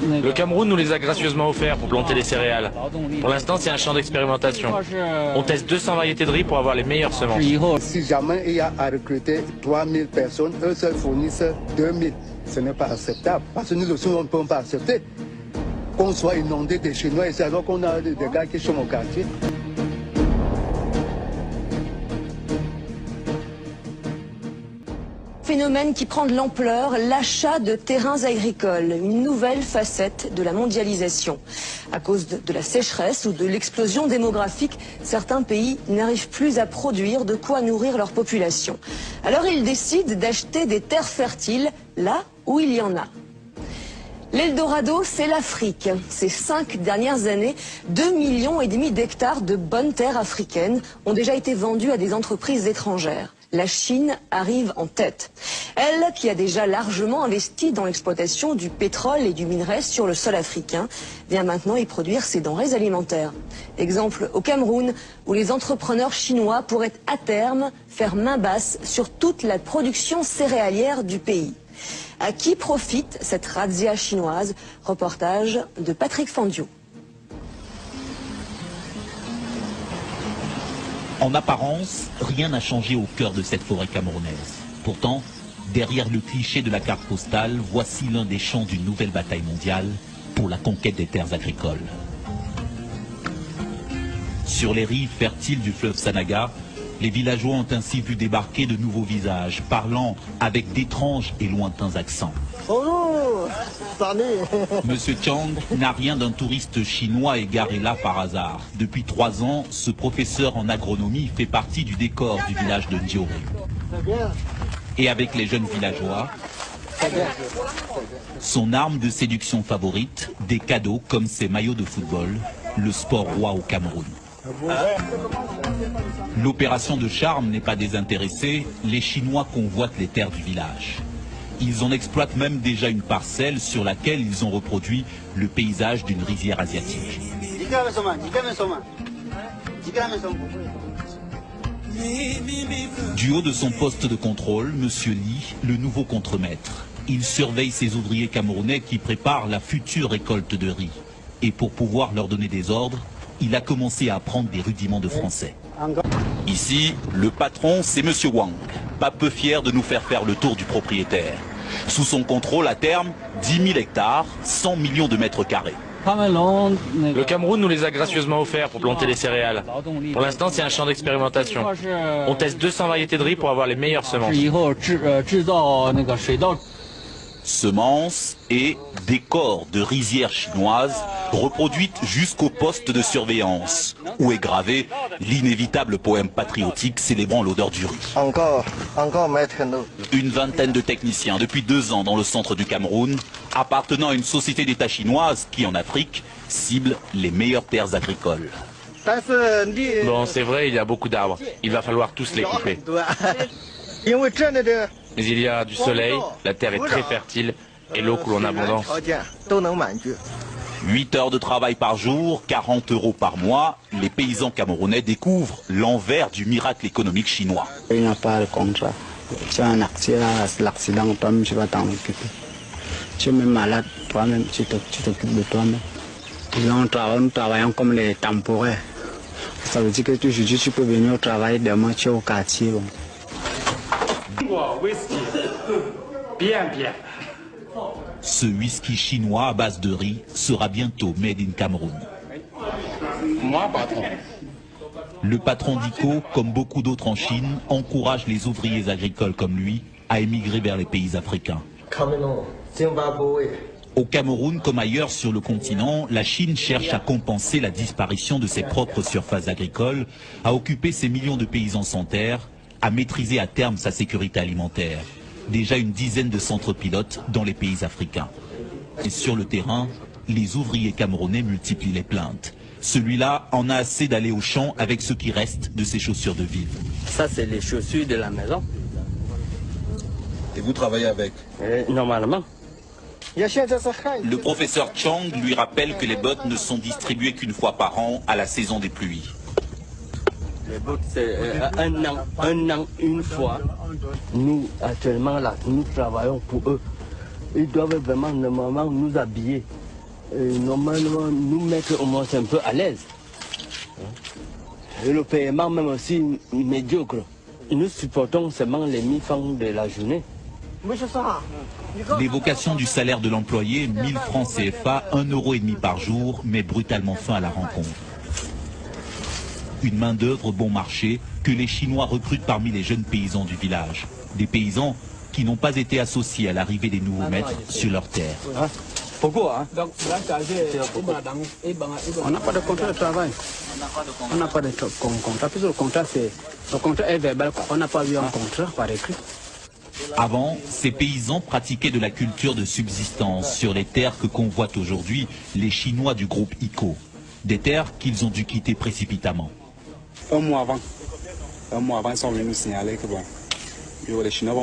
Le Cameroun nous les a gracieusement offerts pour planter les céréales. Pour l'instant, c'est un champ d'expérimentation. On teste 200 variétés de riz pour avoir les meilleures semences. Si jamais il y a à recruter 3000 personnes, eux seuls fournissent 2000. Ce n'est pas acceptable. Parce que nous aussi, on ne peut pas accepter qu'on soit inondé des Chinois ici alors qu'on a des gars qui sont au quartier. Phénomène qui prend de l'ampleur, l'achat de terrains agricoles, une nouvelle facette de la mondialisation. À cause de la sécheresse ou de l'explosion démographique, certains pays n'arrivent plus à produire de quoi nourrir leur population. Alors ils décident d'acheter des terres fertiles là où il y en a. L'Eldorado, c'est l'Afrique. Ces 5 dernières années, 2,5 millions d'hectares de bonnes terres africaines ont déjà été vendus à des entreprises étrangères. La Chine arrive en tête. Elle, qui a déjà largement investi dans l'exploitation du pétrole et du minerai sur le sol africain, vient maintenant y produire ses denrées alimentaires. Exemple au Cameroun, où les entrepreneurs chinois pourraient à terme faire main basse sur toute la production céréalière du pays. À qui profite cette razzia chinoise? Reportage de Patrick Fandiou. En apparence, rien n'a changé au cœur de cette forêt camerounaise. Pourtant, derrière le cliché de la carte postale, voici l'un des champs d'une nouvelle bataille mondiale pour la conquête des terres agricoles. Sur les rives fertiles du fleuve Sanaga, les villageois ont ainsi vu débarquer de nouveaux visages, parlant avec d'étranges et lointains accents. Bonjour. Monsieur Chang n'a rien d'un touriste chinois égaré là par hasard. Depuis 3 ans, ce professeur en agronomie fait partie du décor du village de Ndioré. Et avec les jeunes villageois, son arme de séduction favorite, des cadeaux comme ses maillots de football, le sport roi au Cameroun. L'opération de charme n'est pas désintéressée, les Chinois convoitent les terres du village. Ils en exploitent même déjà une parcelle sur laquelle ils ont reproduit le paysage d'une rizière asiatique. Du haut de son poste de contrôle, M. Li, le nouveau contremaître, il surveille ses ouvriers camerounais qui préparent la future récolte de riz. Et pour pouvoir leur donner des ordres, il a commencé à apprendre des rudiments de français. Ici, le patron, c'est M. Wang, pas peu fier de nous faire le tour du propriétaire. Sous son contrôle, à terme, 10 000 hectares, 100 millions de mètres carrés. Le Cameroun nous les a gracieusement offerts pour planter les céréales. Pour l'instant, c'est un champ d'expérimentation. On teste 200 variétés de riz pour avoir les meilleures semences. Semences et décors de rizières chinoises reproduites jusqu'au poste de surveillance, où est gravé l'inévitable poème patriotique célébrant l'odeur du riz. Encore, maître. Une vingtaine de techniciens depuis 2 ans dans le centre du Cameroun, appartenant à une société d'État chinoise qui, en Afrique, cible les meilleures terres agricoles. Bon, c'est vrai, il y a beaucoup d'arbres. Il va falloir tous les couper. Mais il y a du soleil, la terre est très fertile et l'eau coule en abondance. 8 heures de travail par jour, 40 € par mois, les paysans camerounais découvrent l'envers du miracle économique chinois. Il n'y a pas de contrat. Tu as un accident, toi-même tu vas t'en occuper. Tu es même malade, toi-même tu t'occupes de toi-même. Nous travaillons comme les temporaires. Ça veut dire que aujourd'hui tu peux venir au travail, demain tu es au quartier. Bon. Ce whisky chinois à base de riz sera bientôt made in Cameroun. Moi, patron. Le patron d'ICO, comme beaucoup d'autres en Chine, encourage les ouvriers agricoles comme lui à émigrer vers les pays africains. Au Cameroun, comme ailleurs sur le continent, la Chine cherche à compenser la disparition de ses propres surfaces agricoles, à occuper ses millions de paysans sans terre, à maîtriser à terme sa sécurité alimentaire. Déjà une dizaine de centres pilotes dans les pays africains. Et sur le terrain, les ouvriers camerounais multiplient les plaintes. Celui-là en a assez d'aller au champ avec ce qui reste de ses chaussures de ville. Ça c'est les chaussures de la maison. Et vous travaillez avec? Normalement. Le professeur Chang lui rappelle que les bottes ne sont distribuées qu'une fois par an à la saison des pluies. Les bottes, c'est un an, une fois. Nous, actuellement, là, nous travaillons pour eux. ils doivent vraiment normalement nous habiller. Et normalement nous mettre au moins un peu à l'aise. Et le paiement même aussi médiocre. Nous supportons seulement les 1000 francs de la journée. L'évocation du salaire de l'employé, 1000 francs CFA, 1,5 € par jour, met brutalement fin à la rencontre. Une main-d'œuvre bon marché que les Chinois recrutent parmi les jeunes paysans du village. Des paysans qui n'ont pas été associés à l'arrivée des nouveaux maîtres sur leur terre. Pourquoi hein? On n'a pas de contrat de travail. On n'a pas de contrat. Puisque le contrat est verbal. On n'a pas eu un contrat par écrit. Avant, ces paysans pratiquaient de la culture de subsistance sur les terres que convoitent aujourd'hui les Chinois du groupe ICO. Des terres qu'ils ont dû quitter précipitamment. Un mois avant, ils sont venus nous signaler que bon, les Chinois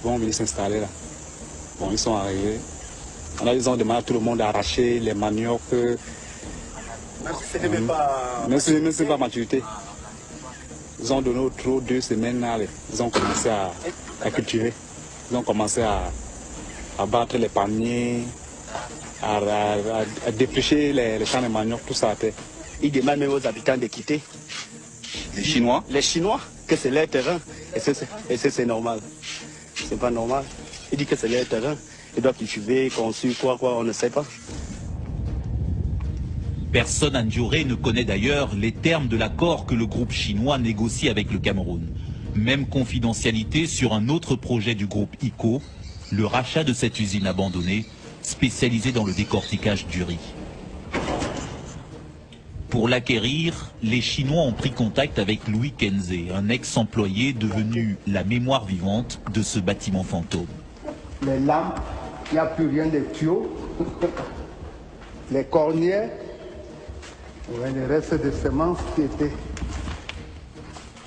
vont venir s'installer là. Bon, ils sont arrivés. Ils ont demandé à tout le monde d'arracher les maniocs. Même si ce n'est pas maturité. Ils ont donné trop 2 semaines là. Ils ont commencé à cultiver. Ils ont commencé à battre les paniers, à dépêcher les champs de manioc, tout ça à terre. Ils demandent même aux habitants de quitter. Les Chinois? Les Chinois, que c'est leur terrain. Et c'est normal. C'est pas normal. Ils disent que c'est leur terrain. Ils doivent cultiver, construire, quoi, on ne sait pas. Personne à Ndioré ne connaît d'ailleurs les termes de l'accord que le groupe chinois négocie avec le Cameroun. Même confidentialité sur un autre projet du groupe ICO, le rachat de cette usine abandonnée, spécialisée dans le décortiquage du riz. Pour l'acquérir, les Chinois ont pris contact avec Louis Kenze, un ex-employé devenu la mémoire vivante de ce bâtiment fantôme. Les lampes, il n'y a plus rien de tuyaux. Les cornières, les restes de semences qui étaient.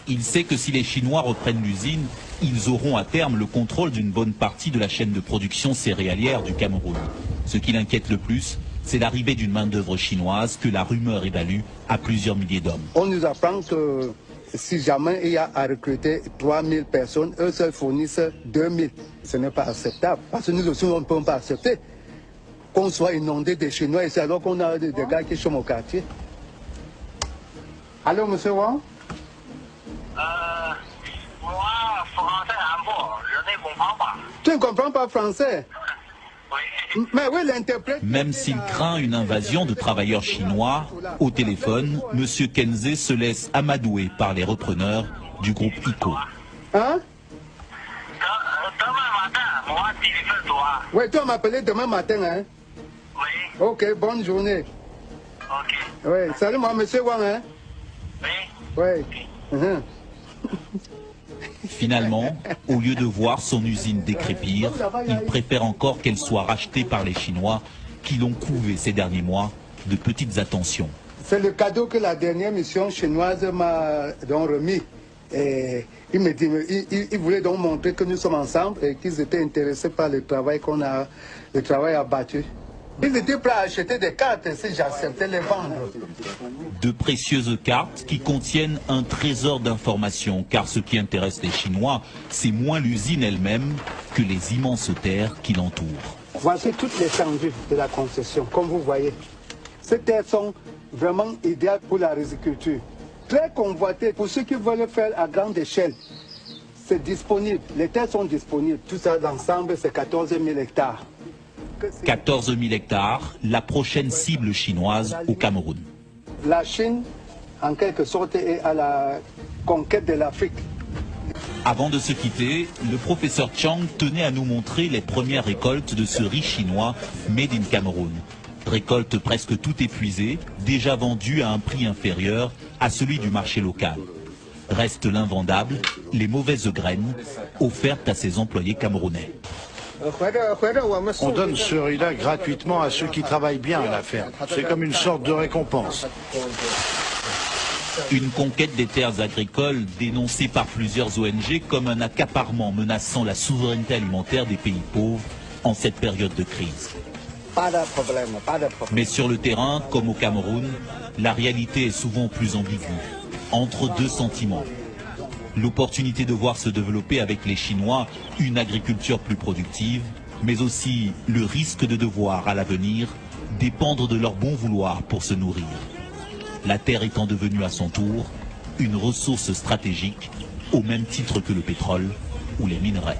Il sait que si les Chinois reprennent l'usine, ils auront à terme le contrôle d'une bonne partie de la chaîne de production céréalière du Cameroun. Ce qui l'inquiète le plus, c'est l'arrivée d'une main-d'œuvre chinoise que la rumeur évalue à plusieurs milliers d'hommes. On nous apprend que si jamais il y a à recruter 3000 personnes, eux seuls fournissent 2000. Ce n'est pas acceptable. Parce que nous aussi, on ne peut pas accepter qu'on soit inondé de Chinois ici alors qu'on a des gars qui sont au quartier. Allô, monsieur Wang? Moi, français un peu, je ne comprends pas. Tu ne comprends pas français? Oui. Mais oui, l'interprète... Même s'il craint une invasion de travailleurs chinois, au téléphone, M. Kenze se laisse amadouer par les repreneurs du groupe ICO. Hein? Demain matin, moi, téléphone-toi. Oui, tu vas m'appeler demain matin, hein? Oui. Ok, bonne journée. Ok. Oui, salut moi, monsieur Wang, hein? Oui. Oui. Finalement, au lieu de voir son usine décrépir, il préfère encore qu'elle soit rachetée par les Chinois qui l'ont couvé ces derniers mois de petites attentions. C'est le cadeau que la dernière mission chinoise m'a remis. Et il me dit, il voulait donc montrer que nous sommes ensemble et qu'ils étaient intéressés par le travail le travail abattu. Ils étaient prêts à acheter des cartes si j'acceptais les vendre. De précieuses cartes qui contiennent un trésor d'informations, car ce qui intéresse les Chinois, c'est moins l'usine elle-même que les immenses terres qui l'entourent. Voici toutes les étendues de la concession, comme vous voyez. Ces terres sont vraiment idéales pour la riziculture. Très convoitées pour ceux qui veulent faire à grande échelle. C'est disponible, les terres sont disponibles. Tout ça d'ensemble, c'est 14 000 hectares. 14 000 hectares, la prochaine cible chinoise au Cameroun. La Chine, en quelque sorte, est à la conquête de l'Afrique. Avant de se quitter, le professeur Chang tenait à nous montrer les premières récoltes de ce riz chinois made in Cameroun. Récolte presque tout épuisée, déjà vendue à un prix inférieur à celui du marché local. Reste l'invendable, les mauvaises graines offertes à ses employés camerounais. On donne ce riz-là gratuitement à ceux qui travaillent bien à la ferme. C'est comme une sorte de récompense. Une conquête des terres agricoles dénoncée par plusieurs ONG comme un accaparement menaçant la souveraineté alimentaire des pays pauvres en cette période de crise. Pas de problème, pas de problème. Mais sur le terrain, comme au Cameroun, la réalité est souvent plus ambiguë, entre deux sentiments. L'opportunité de voir se développer avec les Chinois une agriculture plus productive mais aussi le risque de devoir à l'avenir dépendre de leur bon vouloir pour se nourrir. La terre étant devenue à son tour une ressource stratégique au même titre que le pétrole ou les minerais.